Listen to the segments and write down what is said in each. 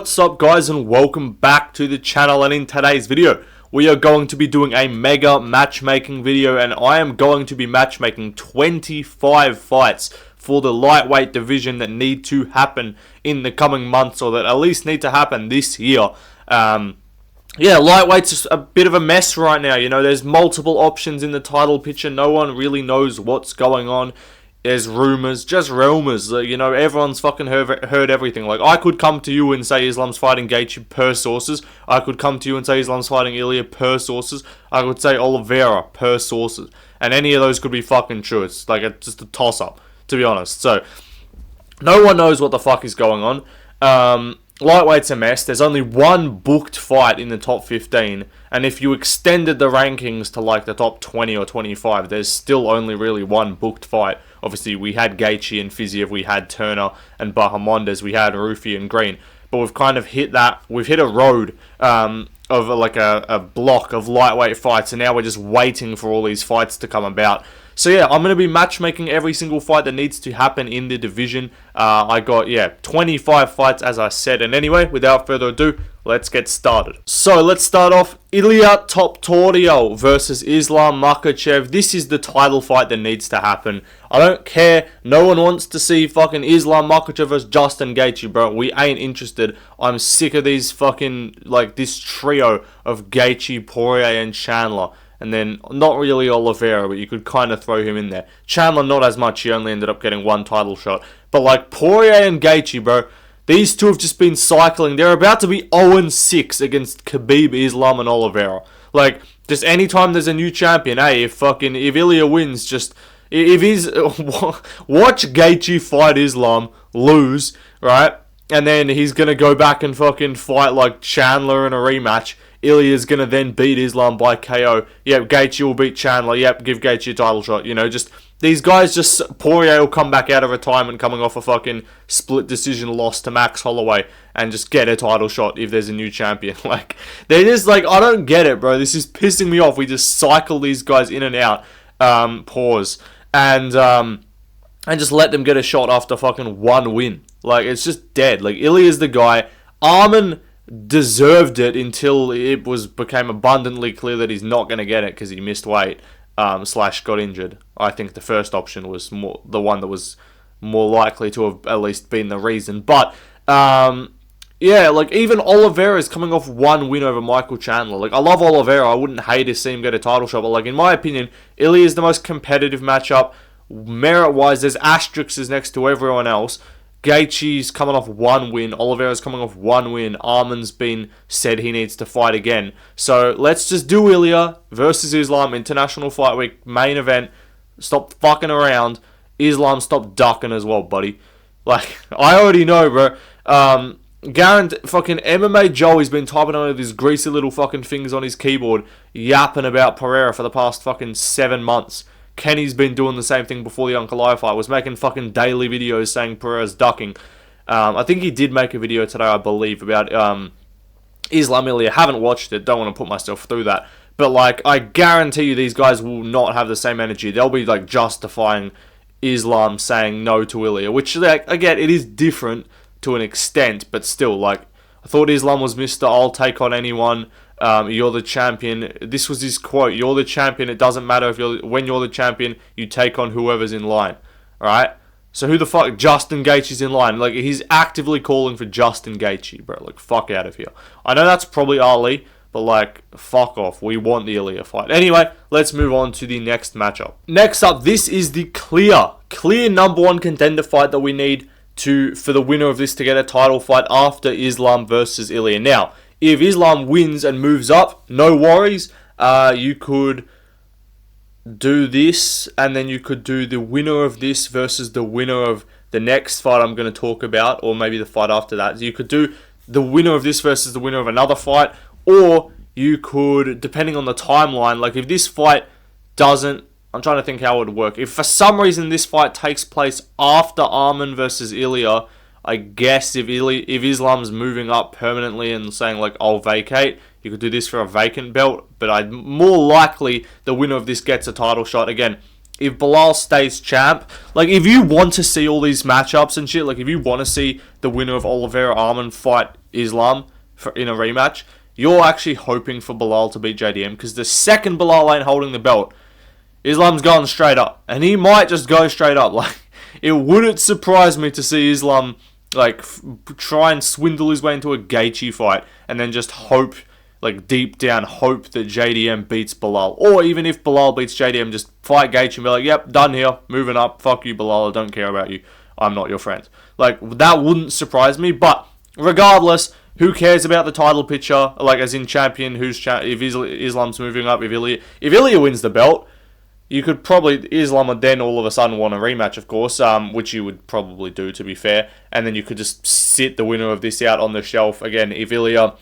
What's up guys, and welcome back to the channel. And in today's video we are going to be doing a mega matchmaking video, and I am going to be matchmaking 25 fights for the lightweight division that need to happen in the coming months, or that at least need to happen this year. Yeah, lightweight's just a bit of a mess right now. You know, there's multiple options in the title picture. No one really knows what's going on. There's rumors, just rumors. You know, everyone's fucking heard everything. Like, I could come to you and say Islam's fighting Gaethje per sources. I could come to you and say Islam's fighting Ilia per sources. I could say Oliveira per sources. And any of those could be fucking true. It's like just a toss-up, to be honest. So, no one knows what the fuck is going on. Lightweight's a mess. There's only one booked fight in the top 15, and if you extended the rankings to like the top 20 or 25, there's still only really one booked fight. Obviously, we had Gaethje and Fiziev, we had Turner and Bahamondes, we had Rufi and Green, but we've kind of hit that. We've hit a road of like a block of lightweight fights, and now we're just waiting for all these fights to come about. So yeah, I'm going to be matchmaking every single fight that needs to happen in the division. I got, 25 fights as I said. And anyway, without further ado, let's get started. So let's start off. Ilia topuria versus Islam Makhachev. This is the title fight that needs to happen. I don't care. No one wants to see fucking Islam Makhachev versus Justin Gaethje, bro. We ain't interested. I'm sick of these fucking, like, this trio of Gaethje, Poirier and Chandler. And then, not really Oliveira, but you could kind of throw him in there. Chandler, not as much. He only ended up getting one title shot. But, like, Poirier and Gaethje, bro, these two have just been cycling. They're about to be 0-6 against Khabib, Islam, and Oliveira. Like, just anytime there's a new champion, if Ilia wins, if he's... watch Gaethje fight Islam, lose, right? And then he's going to go back and fucking fight, like, Chandler in a rematch. Ilia's going to then beat Islam by KO. Yep, Gaethje will beat Chandler. Yep, give Gaethje a title shot. You know, just these guys, Poirier will come back out of retirement coming off a fucking split decision loss to Max Holloway and just get a title shot if there's a new champion. Like, they're just like, I don't get it, bro. This is pissing me off. We just cycle these guys in and out. Pause. And just let them get a shot after fucking one win. Like, it's just dead. Like, Ilia's the guy. Armin deserved it until it became abundantly clear that he's not going to get it because he missed weight / got injured. I think the first option was the one that was more likely to have at least been the reason. But yeah, like, even Oliveira is coming off one win over Michael Chandler. Like, I love Oliveira. I wouldn't hate to see him get a title shot, but like, in my opinion, Ilia is the most competitive matchup. Merit wise, there's asterisks next to everyone else. Gaethje's coming off one win. Oliveira's coming off one win. Armin's been said he needs to fight again. So let's just do Ilia versus Islam. International Fight Week main event. Stop fucking around. Islam, stop ducking as well, buddy. Like, I already know, bro. Fucking MMA Joey's been typing on with his greasy little fucking fingers on his keyboard, yapping about Pereira for the past fucking 7 months. Kenny's been doing the same thing before the Uncle I fight. Was making fucking daily videos saying Pereira's ducking. I think he did make a video today, I believe, about Islam Ilia. Haven't watched it. Don't want to put myself through that. But, like, I guarantee you these guys will not have the same energy. They'll be, like, justifying Islam saying no to Ilia. Which, like, again, it is different to an extent. But still, like, I thought Islam was Mr. I'll take on anyone. You're the champion. This was his quote. You're the champion. It doesn't matter when you're the champion, you take on whoever's in line. Alright? So who the fuck? Justin Gaethje's in line. Like, he's actively calling for Justin Gaethje, bro. Like, fuck out of here. I know that's probably Ali, but like, fuck off. We want the Ilia fight. Anyway, let's move on to the next matchup. Next up, this is the clear number one contender fight that we need for the winner of this to get a title fight after Islam versus Ilia. Now, if Islam wins and moves up, no worries. You could do this, and then you could do the winner of this versus the winner of the next fight I'm going to talk about, or maybe the fight after that. So you could do the winner of this versus the winner of another fight, or you could, depending on the timeline, like if this fight doesn't, I'm trying to think how it would work. If for some reason this fight takes place after Armin versus Ilia, I guess if Islam's moving up permanently and saying, like, I'll vacate, you could do this for a vacant belt. But more likely, the winner of this gets a title shot. Again, if Bilal stays champ, like, if you want to see all these matchups and shit, like, if you want to see the winner of Oliveira-Arman fight Islam in a rematch, you're actually hoping for Bilal to beat JDM, because the second Bilal ain't holding the belt, Islam's going straight up, and he might just go straight up. Like, it wouldn't surprise me to see Islam, like, try and swindle his way into a Gaethje fight, and then just hope, like, deep down, hope that JDM beats Bilal. Or even if Bilal beats JDM, just fight Gaethje and be like, yep, done here, moving up, fuck you, Bilal, I don't care about you, I'm not your friend. Like, that wouldn't surprise me, but regardless, who cares about the title picture, like, as in champion, if Islam's moving up, if Ilia wins the belt, you could probably, Islam would then all of a sudden want a rematch, of course, which you would probably do, to be fair, and then you could just sit the winner of this out on the shelf, again, if Ilia,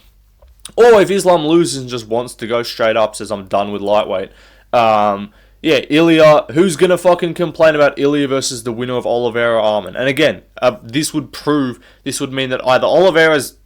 or if Islam loses and just wants to go straight up, says I'm done with lightweight, yeah, Ilia, who's going to fucking complain about Ilia versus the winner of Oliveira-Arman? And again, this would mean that either Oliveira's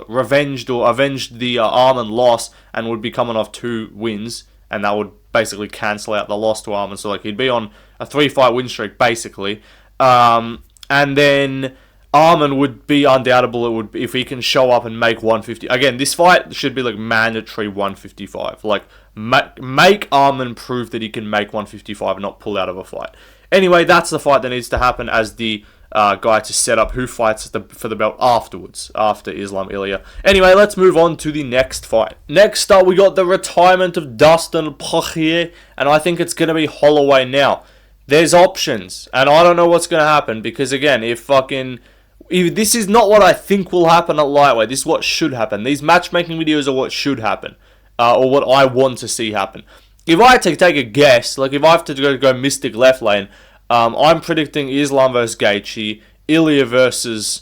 revenged or avenged the Arman loss and would be coming off 2 wins, and that would basically cancel out the loss to Arman. So, like, he'd be on a 3-fight win streak, basically. And then Arman would be undoubtable. It would, if he can show up and make 150. Again, this fight should be like mandatory 155. Like, make Arman prove that he can make 155 and not pull out of a fight. Anyway, that's the fight that needs to happen as the guy to set up who fights for the belt afterwards, after Islam Ilia. Anyway, let's move on to the next fight. Next up, we got the retirement of Dawson Poirier, and I think it's going to be Holloway now. There's options, and I don't know what's going to happen, because again, if this is not what I think will happen at lightweight, this is what should happen. These matchmaking videos are what should happen, or what I want to see happen. If I had to take a guess, like if I have to go Mystic left lane, I'm predicting Islam versus Gaethje, Ilia versus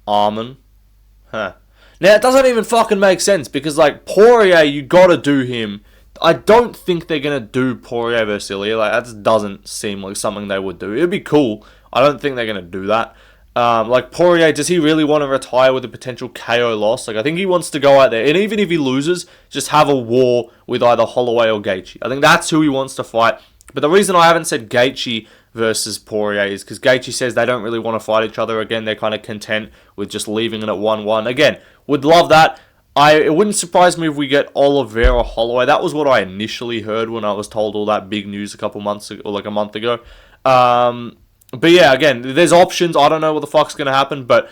Arman. Now, it doesn't even fucking make sense, because, like, Poirier, you gotta do him. I don't think they're gonna do Poirier versus Ilia. Like, that just doesn't seem like something they would do. It'd be cool. I don't think they're gonna do that. Like, Poirier, does he really want to retire with a potential KO loss? Like, I think he wants to go out there, and even if he loses, just have a war with either Holloway or Gaethje. I think that's who he wants to fight. But the reason I haven't said Gaethje versus Poirier is because Gaethje says they don't really want to fight each other. Again, they're kind of content with just leaving it at 1-1. Again, would love that. It wouldn't surprise me if we get Oliveira Holloway. That was what I initially heard when I was told all that big news a couple months ago, or like a month ago. But yeah, again, there's options. I don't know what the fuck's going to happen, but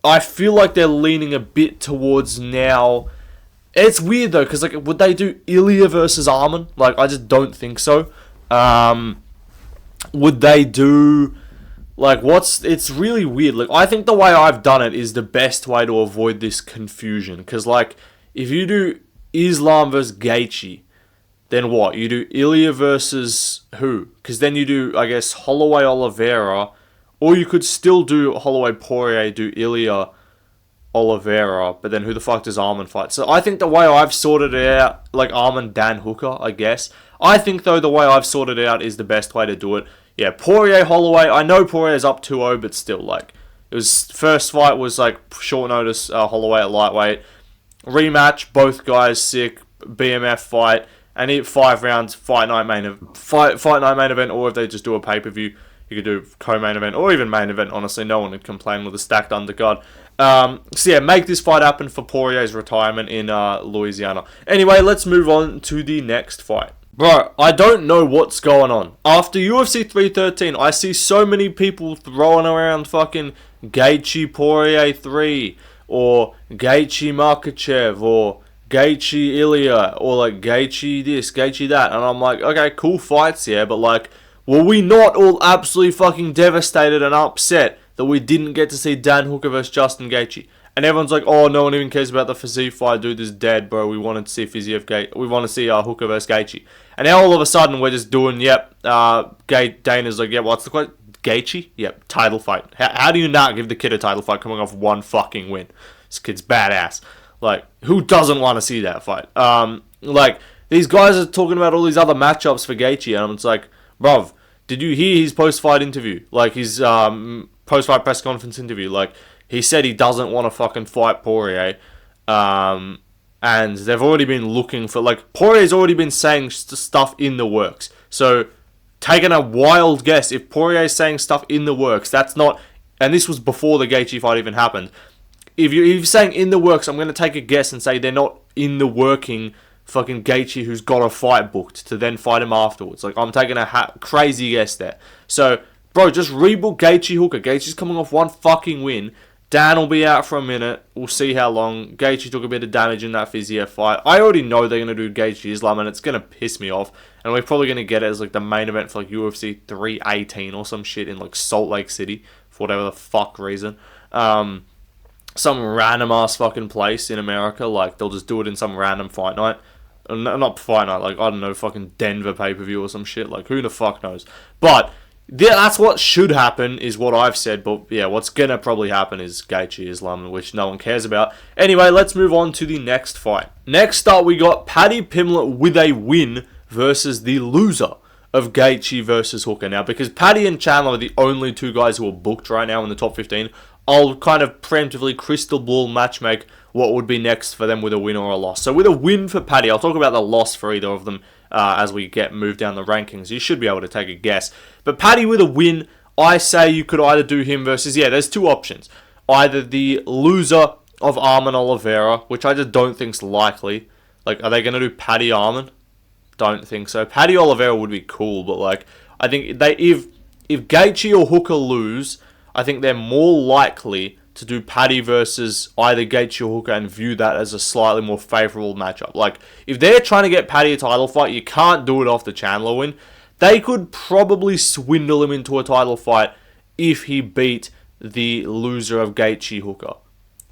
I feel like they're leaning a bit towards now. It's weird though, because, like, would they do Ilia versus Arman? Like, I just don't think so. Would they do, like, it's really weird. Like, I think the way I've done it is the best way to avoid this confusion. Because, like, if you do Islam versus Gaethje, then what? You do Ilia versus who? Because then you do, I guess, Holloway Oliveira, or you could still do Holloway Poirier, do Ilia Oliveira, but then who the fuck does Arman fight? So I think the way I've sorted it out, like Arman Dan Hooker, I guess. I think, though, the way I've sorted it out is the best way to do it. Yeah, Poirier, Holloway. I know Poirier's up 2-0, but still, like, it was, first fight was, like, short notice, Holloway at lightweight. Rematch, both guys sick, BMF fight, and 5 rounds, fight night main event, or if they just do a pay-per-view, you could do co-main event, or even main event, honestly. No one would complain with a stacked undercard. So yeah, make this fight happen for Poirier's retirement in Louisiana. Anyway, let's move on to the next fight. Bro, I don't know what's going on. After UFC 313, I see so many people throwing around fucking Gaethje Poirier 3, or Gaethje Makhachev, or Gaethje Ilia, or like Gaethje this, Gaethje that, and I'm like, okay, cool fights, yeah, but like, were we not all absolutely fucking devastated and upset that we didn't get to see Dan Hooker versus Justin Gaethje? And everyone's like, oh, no one even cares about the Fiziev fight, dude is dead, bro. We wanted to see we want to see Hooker versus Gaethje. And now all of a sudden we're just doing, Dana's like, what's the question? Gaethje? Yep, title fight. How do you not give the kid a title fight coming off one fucking win? This kid's badass. Like, who doesn't want to see that fight? Like, these guys are talking about all these other matchups for Gaethje, and it's like, bruv, did you hear his post-fight interview? Like, his post-fight press conference interview. Like, he said he doesn't want to fucking fight Poirier. and they've already been looking for, like, Poirier's already been saying stuff in the works. So, taking a wild guess, if Poirier's saying stuff in the works, that's not, and this was before the Gaethje fight even happened. If you're saying in the works, I'm going to take a guess and say they're not in the working fucking Gaethje who's got a fight booked to then fight him afterwards. Like, I'm taking a crazy guess there. So, bro, just rebook Gaethje Hooker. Gaethje's coming off one fucking win. Dan will be out for a minute. We'll see how long. Gaethje took a bit of damage in that Fiziev fight. I already know they're going to do Gaethje Islam, and it's going to piss me off. And we're probably going to get it as, like, the main event for, like, UFC 318 or some shit in, like, Salt Lake City for whatever the fuck reason. Some random-ass fucking place in America. Like, they'll just do it in some random fight night. Not fight night, like, I don't know, fucking Denver pay-per-view or some shit. Like, who the fuck knows? But yeah, that's what should happen, is what I've said. But yeah, what's gonna probably happen is Gaethje Islam, which no one cares about. Anyway, let's move on to the next fight. Next up, we got Paddy Pimblett with a win versus the loser of Gaethje versus Hooker. Now, because Paddy and Chandler are the only two guys who are booked right now in the top 15, I'll kind of preemptively crystal ball matchmake what would be next for them with a win or a loss. So with a win for Paddy, I'll talk about the loss for either of them as we get moved down the rankings. You should be able to take a guess. But Paddy with a win, I say you could either do him versus, yeah, there's two options. Either the loser of Arman Oliveira, which I just don't think's likely. Like, are they going to do Paddy Arman? Don't think so. Paddy Oliveira would be cool, but like, I think if Gaethje or Hooker lose, I think they're more likely to do Paddy versus either Gaethje or Hooker and view that as a slightly more favourable matchup. Like, if they're trying to get Paddy a title fight, you can't do it off the Chandler win. They could probably swindle him into a title fight if he beat the loser of Gaethje Hooker.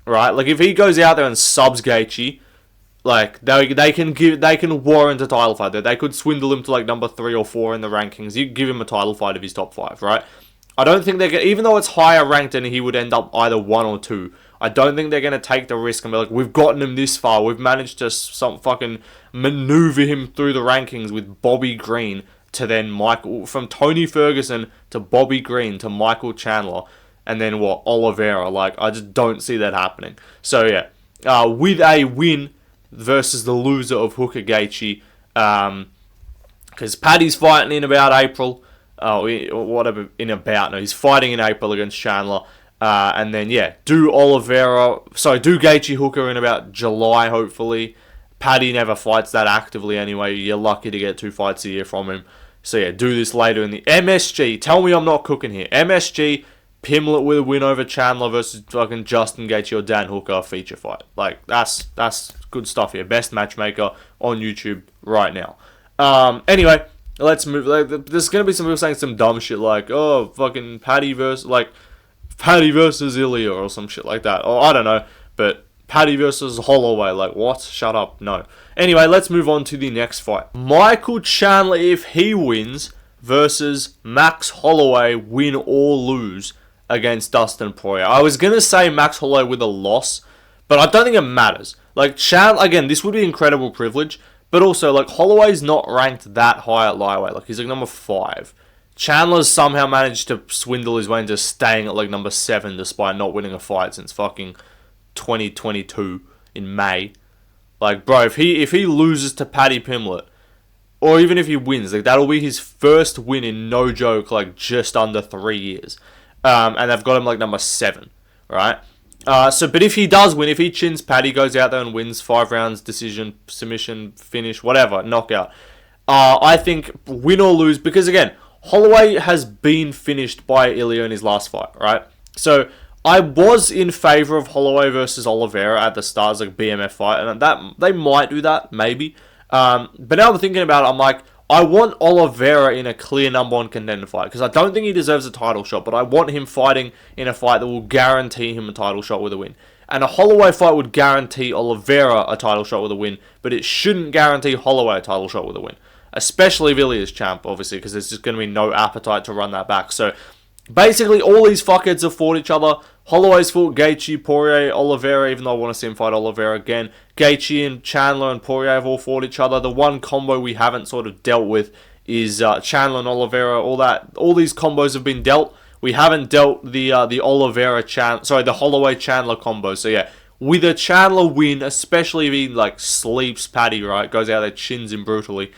Right? Like, if he goes out there and subs Gaethje, like, they can warrant a title fight there. They could swindle him to, like, number 3 or 4 in the rankings. You give him a title fight of his top 5, right? I don't think they're going to, even though it's higher ranked and he would end up either 1 or 2, I don't think they're going to take the risk and be like, we've gotten him this far. We've managed to some fucking maneuver him through the rankings with Bobby Green to then from Tony Ferguson to Bobby Green to Michael Chandler and then what, Oliveira. Like, I just don't see that happening. So yeah, with a win versus the loser of Hooker Gaethje, because Paddy's fighting in about April. Whatever, no, he's fighting in April against Chandler. And then, yeah, do Gaethje Hooker in about July, hopefully. Paddy never fights that actively anyway. You're lucky to get 2 fights a year from him. So, yeah, do this later in the MSG. Tell me I'm not cooking here. MSG, Pimblett with a win over Chandler versus fucking Justin Gaethje or Dan Hooker feature fight. Like, that's good stuff here. Best matchmaker on YouTube right now. Anyway, let's move. There's going to be some people saying some dumb shit like, oh, fucking Paddy versus Ilia or some shit like that. Or I don't know. But Paddy versus Holloway. Like, what? Shut up. No. Anyway, let's move on to the next fight. Michael Chandler, if he wins, versus Max Holloway, win or lose against Dustin Poirier. I was going to say Max Holloway with a loss, but I don't think it matters. Like, Chandler, again, this would be incredible privilege. But also, like, Holloway's not ranked that high at lightweight. Like, he's like number 5. Chandler's somehow managed to swindle his way into staying at like number 7 despite not winning a fight since fucking 2022 in May. Like, bro, if he loses to Paddy Pimblett, or even if he wins, like, that'll be his first win in, no joke, like, just under 3 years. And they've got him like number 7, right? But if he does win, if he chins Paddy, goes out there and wins 5 rounds, decision, submission, finish, whatever, knockout, I think win or lose, because again, Holloway has been finished by Ilia in his last fight, right? So I was in favour of Holloway versus Oliveira at the start as like BMF fight, and that they might do that, maybe. But now I'm thinking about it, I'm like, I want Oliveira in a clear number 1 contender fight, because I don't think he deserves a title shot, but I want him fighting in a fight that will guarantee him a title shot with a win. And a Holloway fight would guarantee Oliveira a title shot with a win, but it shouldn't guarantee Holloway a title shot with a win. Especially if Ilia's champ, obviously, because there's just going to be no appetite to run that back. So, basically, all these fuckheads have fought each other. Holloway's fought Gaethje, Poirier, Oliveira, even though I want to see him fight Oliveira again. Gaethje and Chandler and Poirier have all fought each other. The one combo we haven't sort of dealt with is Chandler and Oliveira. All these combos have been dealt. We haven't dealt the Holloway Chandler combo. So yeah, with a Chandler win, especially if he like sleeps Paddy, right, goes out there, chins him brutally.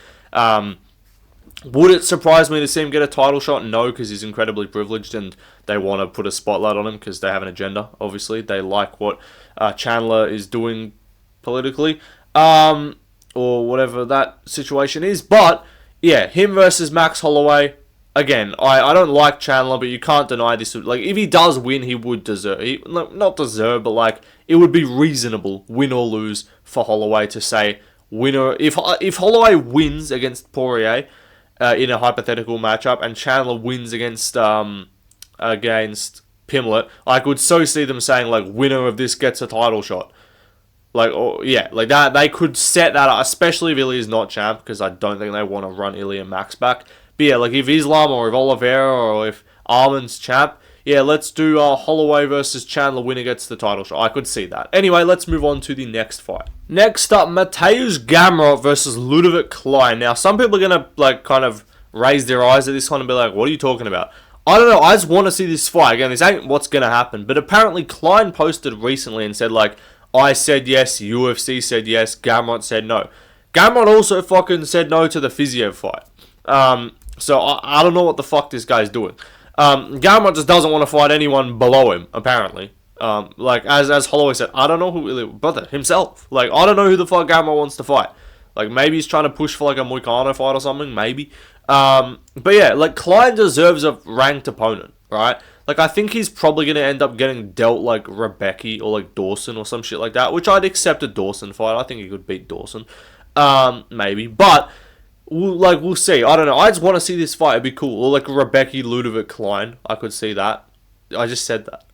Would it surprise me to see him get a title shot? No, because he's incredibly privileged and they want to put a spotlight on him because they have an agenda, obviously. They like what Chandler is doing politically, or whatever that situation is. But, yeah, him versus Max Holloway. Again, I don't like Chandler, but you can't deny this. Like, if he does win, he would deserve... not deserve, but, like, it would be reasonable, win or lose, for Holloway to say, winner... If Holloway wins against Poirier... in a hypothetical matchup, and Chandler wins against Pimblett, I could so see them saying, like, winner of this gets a title shot. Like, or, yeah, like that, they could set that up, especially if Ilia's not champ, because I don't think they want to run Ilia Max back. But yeah, like, if Islam, or if Oliveira, or if Arman's champ, yeah, let's do Holloway versus Chandler, winner gets the title shot. I could see that. Anyway, let's move on to the next fight. Next up, Mateusz Gamrot versus Ludovic Klein. Now, some people are going to, like, kind of raise their eyes at this one and be like, what are you talking about? I don't know, I just want to see this fight. Again, this ain't what's going to happen. But apparently, Klein posted recently and said, like, I said yes, UFC said yes, Gamrot said no. Gamrot also fucking said no to the Fiziev fight. So, I don't know what the fuck this guy's doing. Gamrot just doesn't want to fight anyone below him, apparently. Like, as Holloway said, I don't know who... Brother, himself. Like, I don't know who the fuck Gamrot wants to fight. Like, maybe he's trying to push for, like, a Moicano fight or something. Maybe. But, yeah, like, Klein deserves a ranked opponent, right? Like, I think he's probably going to end up getting dealt, like, Rebecca or, like, Dawson or some shit like that. Which I'd accept a Dawson fight. I think he could beat Dawson. Maybe. But... we'll see. I don't know. I just want to see this fight. It'd be cool. Or like Rebecca Ludovic Klein. I could see that. I just said that.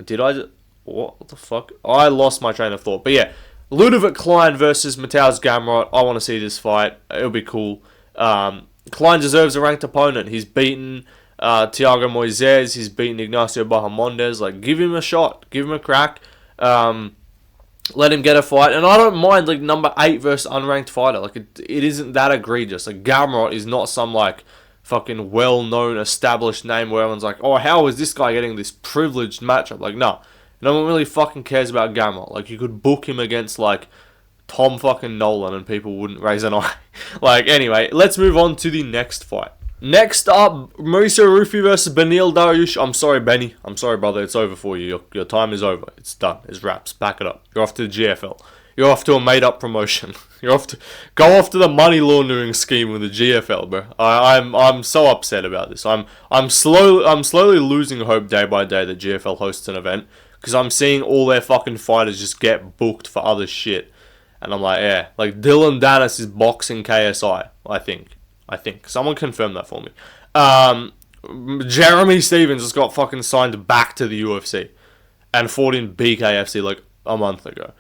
Did I just... What the fuck? I lost my train of thought. But yeah. Ludovic Klein versus Mateusz Gamrot. I want to see this fight. It'll be cool. Klein deserves a ranked opponent. He's beaten Thiago Moises. He's beaten Ignacio Bahamondes. Like, give him a shot. Give him a crack. Let him get a fight. And I don't mind, like, number 8 versus unranked fighter. Like, it isn't that egregious. Like, Gamrot is not some, like, fucking well-known, established name where everyone's like, oh, how is this guy getting this privileged matchup? Like, no. No one really fucking cares about Gamrot. Like, you could book him against, like, Tom fucking Nolan and people wouldn't raise an eye. Like, anyway, let's move on to the next fight. Next up, Mauricio Rufy versus Beneil Dariush. I'm sorry, Benny. I'm sorry, brother. It's over for you. Your time is over. It's done. It's wraps. Pack it up. You're off to the GFL. You're off to a made-up promotion. You're off to go off to the money laundering scheme with the GFL, bro. I'm so upset about this. I'm slowly losing hope day by day that GFL hosts an event because I'm seeing all their fucking fighters just get booked for other shit, and I'm like, yeah, like Dylan Dennis is boxing KSI. I think. Someone confirm that for me. Jeremy Stevens just got fucking signed back to the UFC and fought in BKFC like a month ago.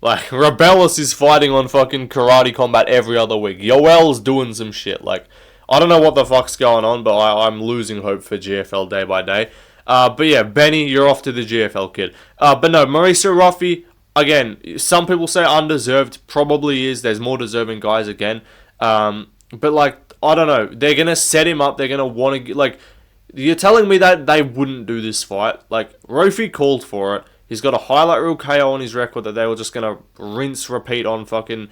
Like, Rebellis is fighting on fucking Karate Combat every other week. Yoel's doing some shit. Like, I don't know what the fuck's going on, but I'm losing hope for GFL day by day. But yeah, Benny, you're off to the GFL, kid. But no, Mauricio Rufy, again, some people say undeserved. Probably is. There's more deserving guys again. But like, I don't know. They're going to set him up. They're going to want to... Like, you're telling me that they wouldn't do this fight? Like, Rufy called for it. He's got a highlight reel KO on his record that they were just going to rinse, repeat on fucking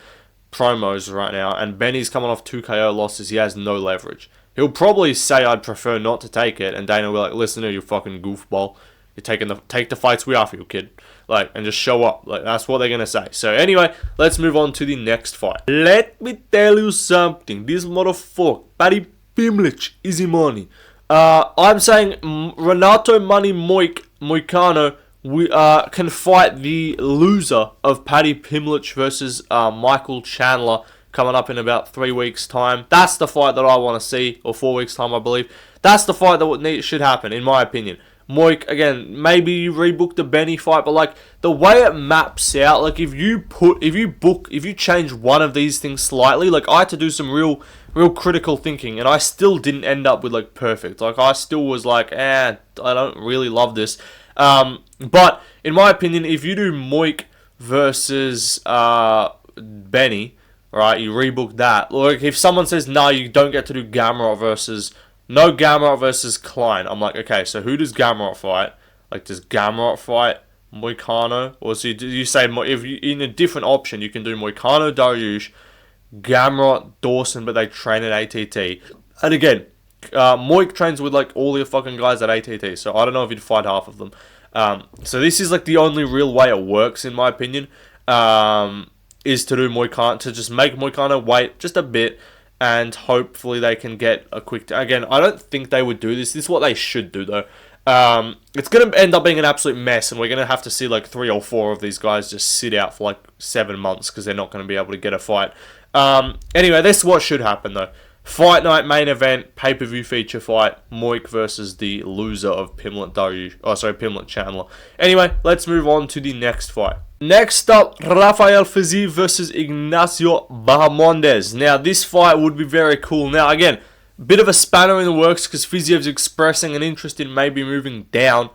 promos right now. And Benny's coming off 2 KO losses. He has no leverage. He'll probably say, I'd prefer not to take it. And Dana will be like, listen to you fucking goofball. You're take the fights we offer you, kid. Like, and just show up. Like, that's what they're going to say. So, anyway, let's move on to the next fight. Let me tell you something. This motherfucker, Paddy Pimblett, easy money. I'm saying Renato Money Moicano can fight the loser of Paddy Pimblett versus Michael Chandler coming up in about 3 weeks' time. That's the fight that I want to see, or 4 weeks' time, I believe. That's the fight that should happen, in my opinion. Moik, again, maybe you rebook the Benny fight, but like the way it maps out, like if you change one of these things slightly, like I had to do some real critical thinking, and I still didn't end up with like perfect. Like I still was like, I don't really love this. But in my opinion, if you do Moik versus Benny, right, you rebook that. Like if someone says no, you don't get to do Gamrot versus. No Gamrot versus Klein. I'm like, okay, so who does Gamrot fight? Like, does Gamrot fight Moicano, or so you say, if you in a different option, you can do Moicano, Dariush, Gamrot, Dawson, but they train at ATT. And again, Moik trains with like all the fucking guys at ATT, so I don't know if he'd fight half of them. So this is like the only real way it works, in my opinion, is to do Moicano, to just make Moicano wait just a bit, and hopefully they can get a quick... Again, I don't think they would do this. This is what they should do, though. It's going to end up being an absolute mess, and we're going to have to see like 3 or 4 of these guys just sit out for like 7 months because they're not going to be able to get a fight. Anyway, this is what should happen, though. Fight night main event, pay-per-view feature fight, Moik versus the loser of Pimblett Chandler. Anyway, let's move on to the next fight. Next up, Rafael Fiziev versus Ignacio Bahamondes. Now, this fight would be very cool. Now, again, bit of a spanner in the works because Fiziev's expressing an interest in maybe moving down.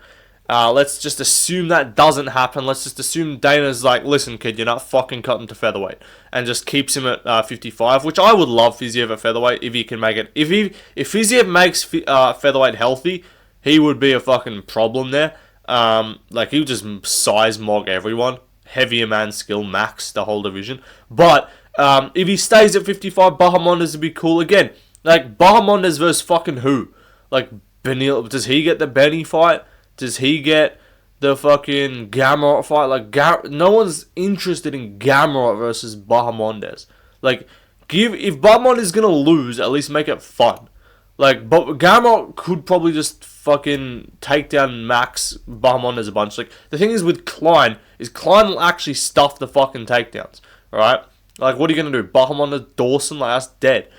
Let's just assume that doesn't happen. Let's just assume Dana's like, listen, kid, you're not fucking cutting to featherweight, and just keeps him at 55, which I would love Fiziev at featherweight if he can make it. If Fiziev makes featherweight healthy, he would be a fucking problem there. Like, he would just size mog everyone. Heavier man skill, max the whole division. But if he stays at 55, Bahamondes would be cool again. Like, Bahamondes versus fucking who? Like, does he get the Benny fight? Does he get the fucking Gamrot fight? Like, no one's interested in Gamrot versus Bahamondes. Like, if Bahamondes is gonna lose, at least make it fun. Like, but Gamrot could probably just fucking take down Max Bahamondes a bunch. Like, the thing is with Klein will actually stuff the fucking takedowns. Alright? Like, what are you gonna do? Bahamondes, Dawson? Like, that's dead.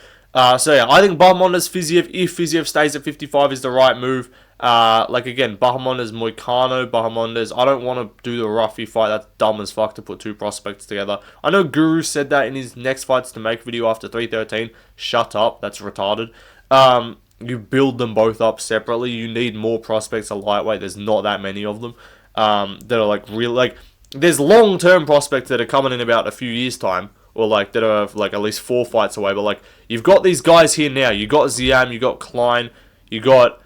So yeah, I think Bahamondes, Fiziev, if Fiziev stays at 55, is the right move. Like, again, Bahamondes, Moicano, Bahamondes. I don't want to do the roughy fight. That's dumb as fuck to put 2 prospects together. I know Guru said that in his next fights to make video after 313. Shut up. That's retarded. You build them both up separately. You need more prospects at lightweight. There's not that many of them that are like real. Like, there's long-term prospects that are coming in about a few years' time, or like that are like at least 4 fights away. But like, you've got these guys here now. You got Zam, you got Klein, you got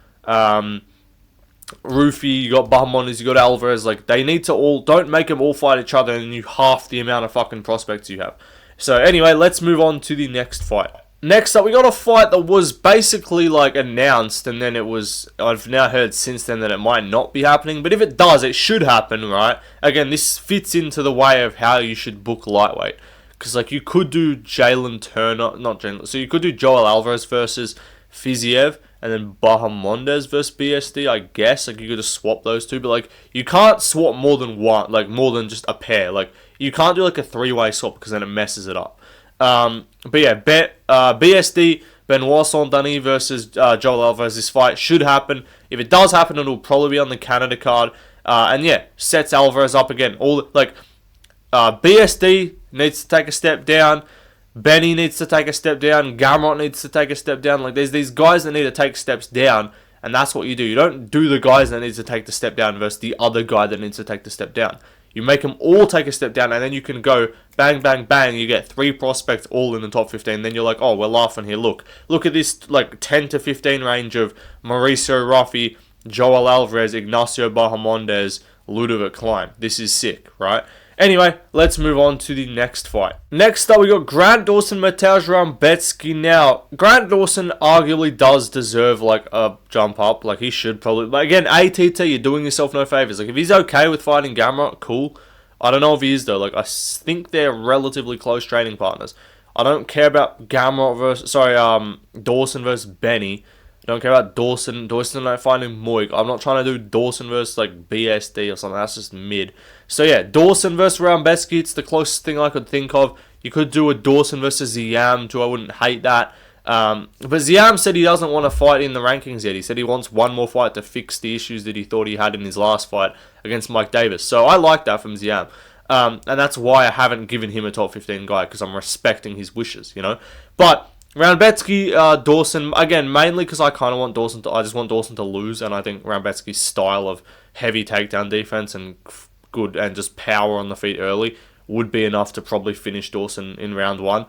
Rufy, you got Bahamondes, you got Alvarez. Like, they need to all, don't make them all fight each other and you half the amount of fucking prospects you have. So anyway, let's move on to the next fight. Next up, we got a fight that was basically like announced, and then I've now heard since then that it might not be happening, but if it does, it should happen, right? Again, this fits into the way of how you should book lightweight. Because, like, you could do Jalen Turner, so you could do Joel Alvarez versus Fiziev, and then Bahamondes versus BSD, I guess. Like, you could just swap those two, but, like, you can't swap more than one, like, more than just a pair. Like, you can't do, like, a 3-way swap, because then it messes it up. But yeah, BSD, Benoit Saint-Denis versus Joel Alvarez. This fight should happen. If it does happen, it'll probably be on the Canada card. And yeah, sets Alvarez up again. BSD needs to take a step down. Benny needs to take a step down. Gamrot needs to take a step down. Like, there's these guys that need to take steps down, and that's what you do. You don't do the guys that need to take the step down versus the other guy that needs to take the step down. You make them all take a step down, and then you can go bang, bang, bang. You get 3 prospects all in the top 15. Then you're like, oh, we're laughing here. Look at this, like, 10 to 15 range of Mauricio Rufy, Joel Alvarez, Ignacio Bahamondes, Ludovic Klein. This is sick, right? Anyway, let's move on to the next fight. Next up, we got Grant Dawson, Mateusz Rambecki. Now, Grant Dawson arguably does deserve, like, a jump up. Like, he should probably... But again, ATT, you're doing yourself no favors. Like, if he's okay with fighting Gamrot, cool. I don't know if he is, though. Like, I think they're relatively close training partners. I don't care about Gamrot versus... Dawson versus Benny. I don't care about Dawson. Dawson not finding Moik. I'm not trying to do Dawson versus, like, BSD or something. That's just mid. So, yeah, Dawson versus Rambecki. It's the closest thing I could think of. You could do a Dawson versus Zam, too. I wouldn't hate that. But Zam said he doesn't want to fight in the rankings yet. He said he wants one more fight to fix the issues that he thought he had in his last fight against Mike Davis. So, I like that from Zam. And that's why I haven't given him a top 15 guy, because I'm respecting his wishes, you know. But... Rambecki, Dawson, again, mainly because I kind of want Dawson to... I just want Dawson to lose, and I think Rambecki's style of heavy takedown defense and good and just power on the feet early would be enough to probably finish Dawson in round 1,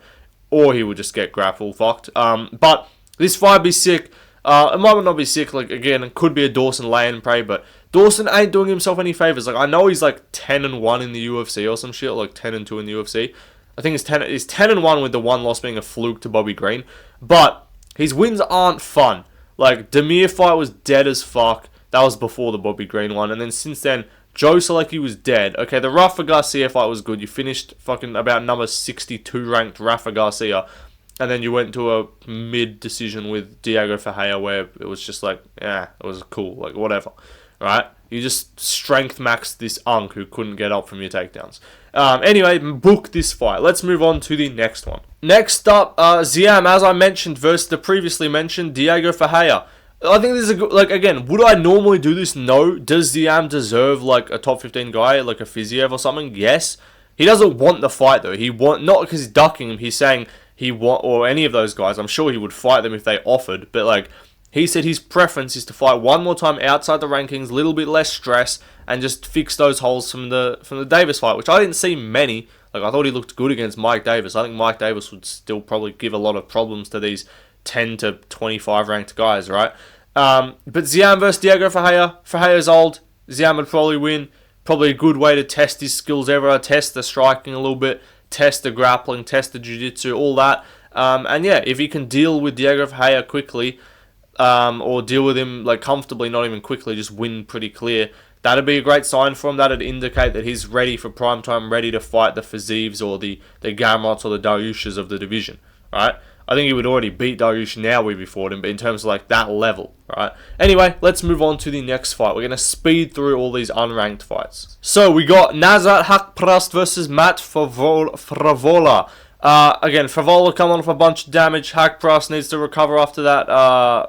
or he would just get grapple fucked. But this fight would be sick. It might not be sick. Like, again, it could be a Dawson lay and pray, but Dawson ain't doing himself any favors. Like, I know he's like 10-1 in the UFC or some shit, like 10-2 in the UFC. I think he's 10-1 with the one loss being a fluke to Bobby Green, but his wins aren't fun. Like, Demir fight was dead as fuck. That was before the Bobby Green one, and then since then, Joe Solecki was dead. Okay, the Rafa Garcia fight was good. You finished fucking about number 62 ranked Rafa Garcia. And then you went to a mid-decision with Diego Ferreira where it was just like, it was cool, like, whatever, right? You just strength maxed this unk who couldn't get up from your takedowns. Anyway, book this fight. Let's move on to the next one. Next up, Zam, as I mentioned, versus the previously mentioned Diego Ferreira. I think this is a good, like, again, would I normally do this? No. Does Zam deserve, like, a top 15 guy, like a Fiziev or something? Yes. He doesn't want the fight, though. Not because he's ducking him, he's saying or any of those guys, I'm sure he would fight them if they offered, but like, he said his preference is to fight one more time outside the rankings, a little bit less stress, and just fix those holes from the Davis fight, which I didn't see many. Like, I thought he looked good against Mike Davis. I think Mike Davis would still probably give a lot of problems to these 10 to 25 ranked guys, right? But Zam versus Diego Ferreira. Ferreira's old. Zam would probably win. Probably a good way to test his skills ever, test the striking a little bit, test the grappling, test the jiu-jitsu, all that. And yeah, if he can deal with Diego Ferreira quickly, or deal with him like comfortably, not even quickly, just win pretty clear, that'd be a great sign for him. That'd indicate that he's ready for prime time, ready to fight the Fizievs or the Gamrots or the Dariushes of the division, right? I think he would already beat Dariush now if he fought him, but in terms of like that level, right? Anyway, let's move on to the next fight. We're going to speed through all these unranked fights. So we got Nazat Haqparast versus Matt Frevola. Again, Frevola come on for a bunch of damage. Haqparast needs to recover after that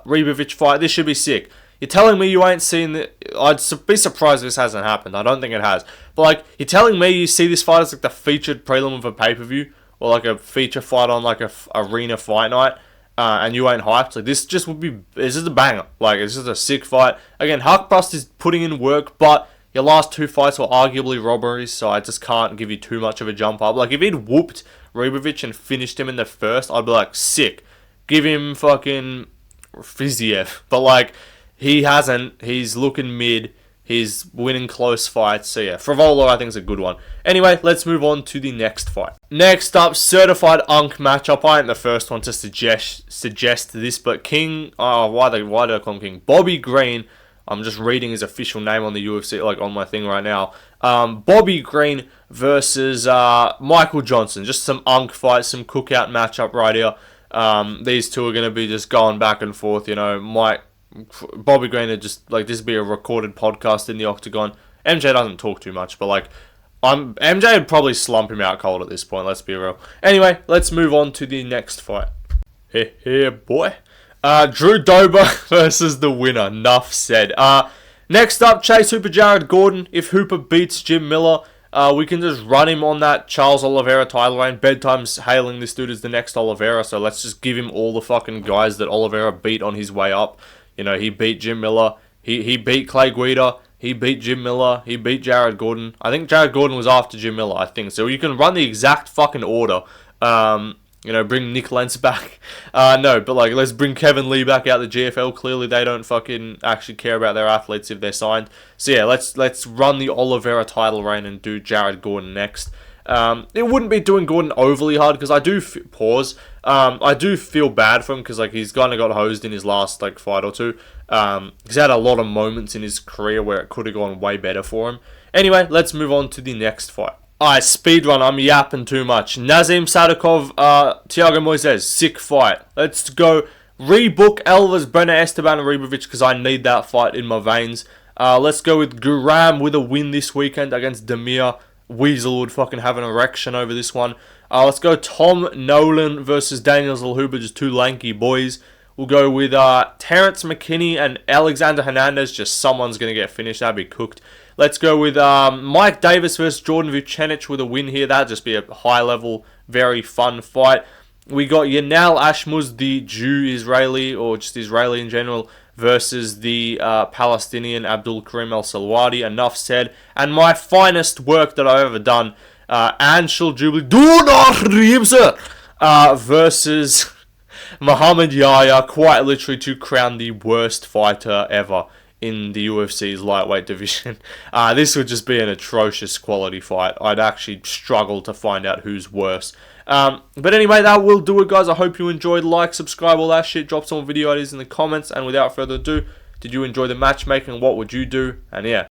Ribovic fight. This should be sick. You're telling me you ain't seen it? I'd be surprised if this hasn't happened. I don't think it has. But like, you're telling me you see this fight as like the featured prelim of a pay-per-view? Or like a feature fight on like a arena fight night, and you ain't hyped. Like, this just would be, this is a banger. Like, it's just a sick fight. Again, Haqparast is putting in work, but your last two fights were arguably robberies, so I just can't give you too much of a jump up. Like, if he'd whooped Ribovic and finished him in the first, I'd be like, sick. Give him fucking Fiziev. But like, he hasn't. He's looking mid. He's winning close fights. So yeah, Frevola I think is a good one. Anyway, let's move on to the next fight. Next up, certified unk matchup. I ain't the first one to suggest this, but King. Why did I call him King? Bobby Green. I'm just reading his official name on the UFC, like on my thing right now. Bobby Green versus Michael Johnson. Just some unk fight, some cookout matchup right here. These two are going to be just going back and forth. You know, Bobby Green would just, like, this would be a recorded podcast in the octagon. MJ doesn't talk too much, but like, MJ would probably slump him out cold at this point, let's be real. Anyway, let's move on to the next fight. Hey, boy. Drew Dober versus the winner. Enough said. Next up, Chase Hooper, Jared Gordon. If Hooper beats Jim Miller, we can just run him on that Charles Oliveira title reign. Bedtime's hailing this dude as the next Oliveira, so let's just give him all the fucking guys that Oliveira beat on his way up. You know, he beat Jim Miller, he beat Clay Guida, he beat Jim Miller, he beat Jared Gordon. I think Jared Gordon was after Jim Miller, I think. So you can run the exact fucking order. You know, bring Nick Lentz back. No, but like, let's bring Kevin Lee back out the GFL. Clearly they don't fucking actually care about their athletes if they're signed. So yeah, let's run the Oliveira title reign and do Jared Gordon next. It wouldn't be doing Gordon overly hard because I do I do feel bad for him because like he's kind of got hosed in his last like fight or two. He's had a lot of moments in his career where it could have gone way better for him. Anyway, let's move on to the next fight. Alright, speedrun. I'm yapping too much. Nazim Sadikov, Thiago Moises, sick fight. Let's go. Rebook Elvis, Brenner Esteban, and Ribovic because I need that fight in my veins. Let's go with Guram with a win this weekend against Demir. Weasel would fucking have an erection over this one. Let's go Tom Nolan versus Daniel Zellhuber, just two lanky boys. We'll go with Terrence McKinney and Alexander Hernandez. Just someone's going to get finished. That'd be cooked. Let's go with Mike Davis versus Jordan Vucenic with a win here. That'd just be a high-level, very fun fight. We got Yanal Ashmuz, the Jew-Israeli, or just Israeli in general, versus the Palestinian Abdul Karim El-Salwadi. Enough said. And my finest work that I've ever done, Anshul Jubilee, versus Muhammad Yahya, quite literally to crown the worst fighter ever in the UFC's lightweight division. This would just be an atrocious quality fight. I'd actually struggle to find out who's worse. But anyway, that will do it, guys. I hope you enjoyed. Like, subscribe, all that shit. Drop some video ideas in the comments. And without further ado, did you enjoy the matchmaking? What would you do? And yeah.